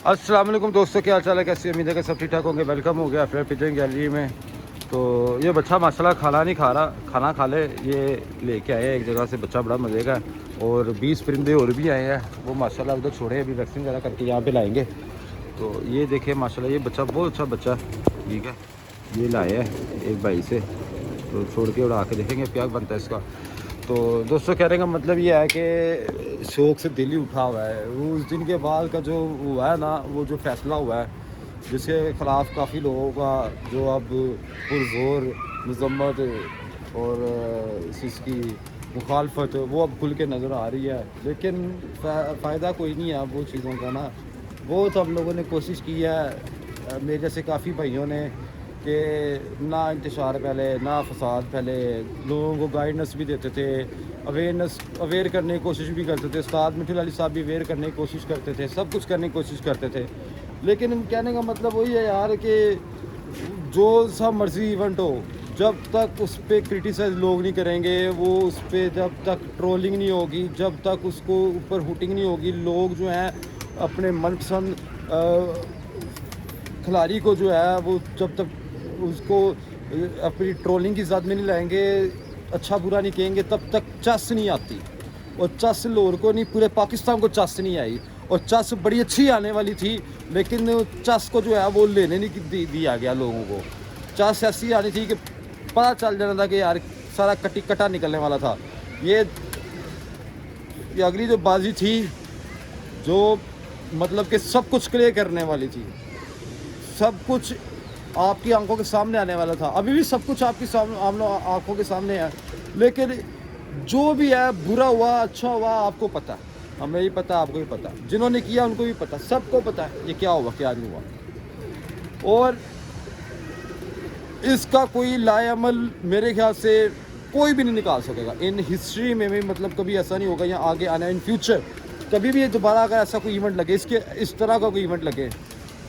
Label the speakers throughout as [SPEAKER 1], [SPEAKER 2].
[SPEAKER 1] अस्सलाम वालेकुम दोस्तों, क्या हाल चाल है, कैसी उम्मीद है कि सब ठीक ठाक होंगे। वेलकम हो गया फिर पिजन गैलरी में। तो ये बच्चा माशाल्लाह खाना नहीं खा रहा, खाना खा ले। ये लेके आए हैं एक जगह से, बच्चा बड़ा मज़े का है। और 20 परिंदे और भी आए हैं, वो माशाल्लाह उधर छोड़े, अभी वैक्सीन वगैरह करके यहाँ पे लाएंगे। तो ये देखें माशाल्लाह, ये बच्चा बहुत अच्छा बच्चा है, ठीक है। ये लाए हैं एक भाई से, तो छोड़ के उड़ा के देखेंगे क्या बनता है इसका। तो दोस्तों कहने का मतलब ये है कि शौक़ से दिल ही उठा हुआ है। वो उस दिन के बाद का जो हुआ है ना, वो जो फैसला हुआ है, जिसके ख़िलाफ़ काफ़ी लोगों का जो अब पुरज़ोर मज़म्मत और इसकी मुखालफत, वो अब खुल के नज़र आ रही है। लेकिन फ़ायदा कोई नहीं है अब वो चीज़ों का ना। बहुत हम लोगों ने कोशिश की है, मेरे जैसे काफ़ी भाइयों ने, कि ना इंतशार फैले, ना फसाद फैले, लोगों को गाइडेंस भी देते थे, अवेयर करने की कोशिश भी करते थे। उस्ताद मिठुल अली साहब भी अवेयर करने की कोशिश करते थे, सब कुछ करने की कोशिश करते थे। लेकिन कहने का मतलब वही है यार कि जो सा मर्ज़ी इवेंट हो, जब तक उस पर क्रिटिसाइज लोग नहीं करेंगे, वो उस पर जब तक ट्रोलिंग नहीं होगी, जब तक उसको ऊपर हुटिंग नहीं होगी, लोग जो हैं अपने मनपसंद खिलाड़ी को जो है वो जब तक उसको अपनी ट्रोलिंग की ज़द में नहीं लाएंगे, अच्छा बुरा नहीं कहेंगे, तब तक चस नहीं आती। और चस लाहौर को नहीं, पूरे पाकिस्तान को चस नहीं आई। और चस बड़ी अच्छी आने वाली थी, लेकिन चस को जो है वो लेने नहीं दिया गया लोगों को। चस ऐसी आनी थी कि पता चल जाना था कि यार सारा कटा निकलने वाला था। ये अगली जो बाजी थी, जो मतलब कि सब कुछ क्लियर करने वाली थी, सब कुछ आपकी आंखों के सामने आने वाला था। अभी भी सब कुछ आपकी आंखों के सामने है, लेकिन जो भी है, बुरा हुआ अच्छा हुआ, आपको पता है, हमें भी पता, आपको भी पता, जिन्होंने किया उनको भी पता, सबको पता है ये क्या हुआ क्या नहीं हुआ। और इसका कोई लाएअमल मेरे ख्याल से कोई भी नहीं निकाल सकेगा इन हिस्ट्री में भी। मतलब कभी ऐसा नहीं होगा, या आगे आना इन फ्यूचर कभी भी दोबारा अगर ऐसा कोई इवेंट लगे, इसके इस तरह का कोई इवेंट लगे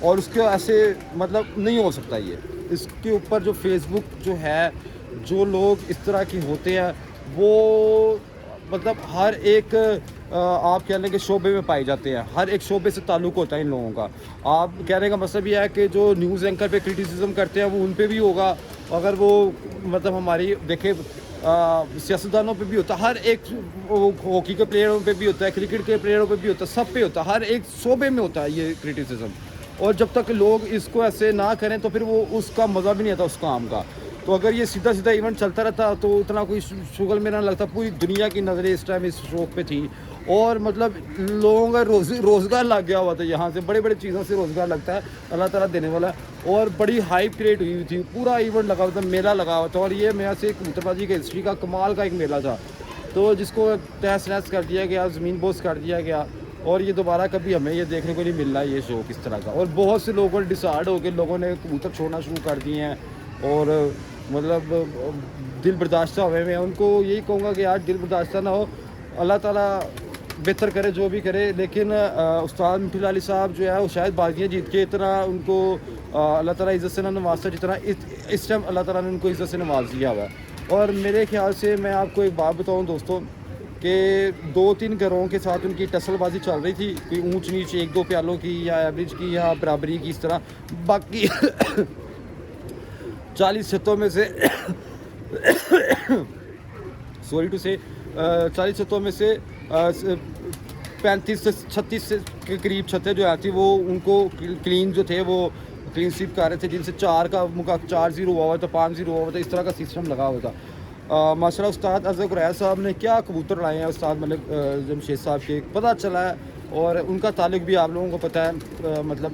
[SPEAKER 1] और उसके ऐसे मतलब नहीं हो सकता ये। इसके ऊपर जो फेसबुक जो है, जो लोग इस तरह के होते हैं, वो मतलब हर एक आप कहने के शोबे में पाए जाते हैं, हर एक शोबे से ताल्लुक़ होता है इन लोगों का। आप कहने का मतलब ये है कि जो न्यूज़ एंकर पे क्रिटिसिज्म करते हैं वो उन पे भी होगा, अगर वो मतलब हमारी देखे सियासतदानों पे भी होता है, हर एक हॉकी के प्लेयरों पे भी होता है, क्रिकेट के प्लेयरों पे भी होता है, सब पे होता है, हर एक शोबे में होता है ये क्रिटिसिज्म। और जब तक लोग इसको ऐसे ना करें तो फिर वो उसका मज़ा भी नहीं आता उस काम का। तो अगर ये सीधा सीधा इवेंट चलता रहता तो उतना कोई शुगल में ना लगता। पूरी दुनिया की नज़रें इस टाइम इस शौक पे थी, और मतलब लोगों का रोज़गार लग गया हुआ था। यहाँ से बड़े बड़े चीज़ों से रोज़गार लगता है, अल्लाह ताला देने वाला है। और बड़ी हाइप क्रिएट हुई थी, पूरा इवेंट लगा हुआ था, मेला लगा हुआ था। और ये मेरा से कबूतरबाजी की हिस्ट्री का कमाल का एक मेला था, तो जिसको तहस नहस कर दिया गया, ज़मीन बोस कर दिया गया। और ये दोबारा कभी हमें ये देखने को नहीं मिल रहा ये शौक इस तरह का। और बहुत से लोगों ने डिसाइड हो गए, लोगों ने कबूतर छोड़ना शुरू कर दिए हैं, और मतलब दिल बर्दाश्त हुए मैं उनको यही कहूँगा कि यार दिल बर्दाश्त ना हो, अल्लाह ताला बेहतर करे जो भी करे। लेकिन उस्ताद मिठुल अली साहब जो है वो शायद बाजियाँ जीत के इतना उनको अल्लाह ताला इज़्ज़त से ना नवाजता जितना इस टाइम अल्लाह ताला ने उनको इज़्ज़त से नवाज दिया हुआ है। और मेरे ख्याल से मैं आपको एक बात बताऊँ दोस्तों, कि 2-3 घरों के साथ उनकी टसलबाजी चल रही थी, कोई ऊंच नीच 1-2 प्यालों की या एवरेज की या बराबरी की, इस तरह। बाकी 40 छतों में से सॉरी टू से 40 छतों में से 35 से 36 के करीब छतें जो आती वो उनको क्लीन जो थे वो क्लीन स्वीप कर रहे थे, जिनसे 4 का मुका 4-0 हुआ था, 5-0 हुआ था, इस तरह का सिस्टम लगा हुआ था। माशाल्लाह उस्ताद अज़र कुरैश साहब ने क्या कबूतर लाए हैं, उस्ताद मलिक जमशेद साहब के पता चला है। और उनका ताल्लुक भी आप लोगों को पता है, मतलब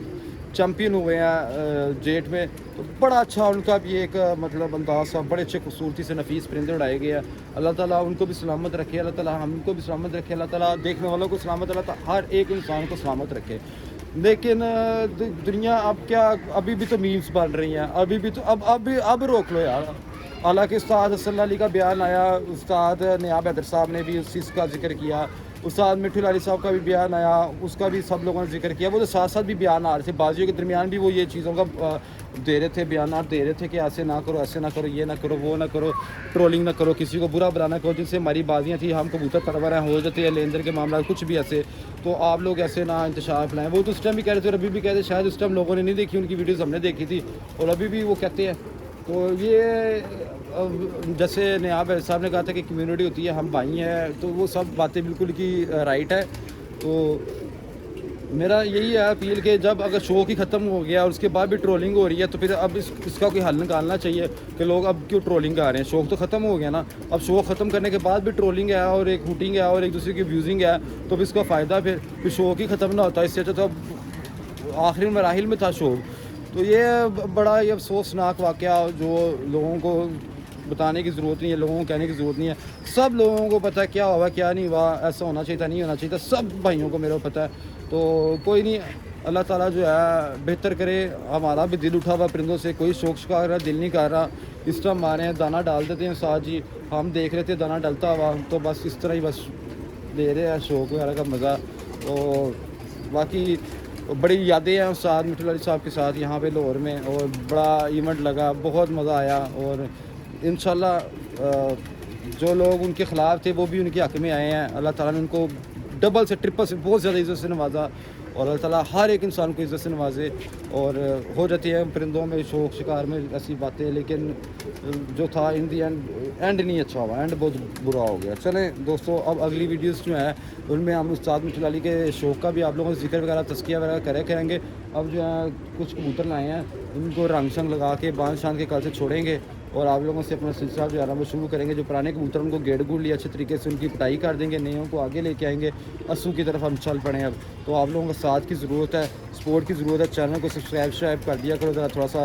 [SPEAKER 1] चैम्पियन हुए हैं जेट में, तो बड़ा अच्छा उनका भी एक मतलब अंदाज़ था, बड़े अच्छे खूबसूरती से नफीस परिंदे उड़ाए गए हैं। अल्लाह ताला उनको भी सलामत रखे, अल्लाह ताला हमको भी सलामत रखे, अल्लाह ताला देखने वालों को सलामत, अल्लाह ताला हर एक इंसान को सलामत रखे। लेकिन दुनिया अब क्या, अभी भी तो मीम्स बन रही हैं, अभी भी तो अब रोक लो यार। हालांकि उस्ताद हसन अली का बयान आया, उस्ताद नियाब हैदर साहब ने भी उस चीज़ का जिक्र किया استاد مٹھو لاری صاحب کا بھی بیان آیا, اس کا بھی سب لوگوں نے ذکر کیا. وہ تو ساتھ ساتھ بھی بیان آ رہے تھے, بازیوں کے درمیان بھی وہ یہ چیزوں کا دے رہے تھے, بیانات دے رہے تھے کہ ایسے نہ کرو, ایسے نہ کرو, یہ نہ کرو, وہ نہ کرو, ٹرولنگ نہ کرو, کسی کو برا بلا نہ کرو. جن سے ہماری بازیاں تھیں, ہم کبوتر پرور ہیں, ہو جاتے ہیں لین دین کے معاملات کچھ بھی ایسے, تو آپ لوگ ایسے نہ انتشار پھیلائیں. وہ تو اس ٹائم بھی کہہ رہے تھے, اور ابھی بھی کہہ رہے تھے, شاید اس ٹائم لوگوں نے نہیں دیکھی, ان کی ویڈیوز ہم نے دیکھی تھی اور ابھی بھی وہ کہتے ہیں. تو یہ جیسے نیاب صاحب نے کہا تھا کہ کمیونٹی ہوتی ہے, ہم بھائی ہیں, تو وہ سب باتیں بالکل کی رائٹ ہے. تو میرا یہی ہے اپیل کہ جب اگر شوق ہی ختم ہو گیا اور اس کے بعد بھی ٹرولنگ ہو رہی ہے, تو پھر اب اس کا کوئی حل نکالنا چاہیے کہ لوگ اب کیوں ٹرولنگ آ رہے ہیں. شوق تو ختم ہو گیا نا, اب شوق ختم کرنے کے بعد بھی ٹرولنگ ہے اور ایک ہوٹنگ ہے اور ایک دوسرے کی ویوزنگ ہے, تو پھر اس کا فائدہ پھر شوق ہی ختم نہ ہوتا. اس سے اچھا تو اب آخری مراحل میں تھا شوق. تو یہ بڑا یہ افسوسناک واقعہ جو لوگوں کو بتانے کی ضرورت نہیں ہے, لوگوں کو کہنے کی ضرورت نہیں ہے. سب لوگوں کو پتہ ہے کیا ہوا کیا نہیں ہوا, ایسا ہونا چاہیے تھا نہیں ہونا چاہیے تھا, سب بھائیوں کو میرا پتہ ہے. تو کوئی نہیں, اللہ تعالیٰ جو ہے بہتر کرے. ہمارا بھی دل اٹھا ہوا پرندوں سے, کوئی شوق شکا رہا, دل نہیں کر رہا. اس طرح ہمارے ہیں دانہ ڈال دیتے ہیں ساتھ جی, ہم دیکھ رہے تھے دانہ ڈلتا ہوا, تو بس اس طرح ہی بس دے رہے ہیں شوق وغیرہ کا مزہ. تو باقی بڑی یادیں ہیں استاد مٹھو لاری صاحب کے ساتھ یہاں پہ لاہور میں, اور بڑا ایونٹ لگا, بہت مزہ آیا. اور انشاءاللہ جو لوگ ان کے خلاف تھے وہ بھی ان کے حق میں آئے ہیں. اللہ تعالیٰ نے ان کو ڈبل سے ٹرپل سے بہت زیادہ عزت سے نوازا, اور اللہ تعالیٰ ہر ایک انسان کو عزت سے نوازے. اور ہو جاتی ہے پرندوں میں شوق شکار میں ایسی باتیں, لیکن جو تھا ان دی اینڈ نہیں اچھا ہوا, اینڈ بہت برا ہو گیا. چلیں دوستو, اب اگلی ویڈیوز جو ہیں ان میں ہم استاد مٹھو لاری کے شوق کا بھی آپ لوگوں سے ذکر وغیرہ تذکیہ وغیرہ کریں گے. اب جو ہے کچھ کبوتر لائے ہیں, ان کو رنگ شنگ لگا کے باندھ شان کے کل سے چھوڑیں گے, اور آپ لوگوں سے اپنا سلسلہ جو ہے وہ شروع کریں گے. جو پرانے کبوتر ان کو گیڑ گوڑ لیا اچھے طریقے سے, ان کی پٹائی کر دیں گے, نئےوں کو آگے لے کے آئیں گے, اسو کی طرف ہم چل پڑیں. اب تو آپ لوگوں کو ساتھ کی ضرورت ہے, سپورٹ کی ضرورت ہے. چینل کو سبسکرائب کر دیا کرو, ذرا تھوڑا سا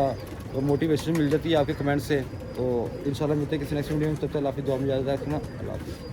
[SPEAKER 1] موٹیویشن مل جاتی ہے آپ کے کمنٹ سے. تو انشاءاللہ ملتے ہیں کسی نیکسٹ ویڈیو میں, تب تک اللہ حافظ, دعا میں یاد رکھنا, اللہ حافظ.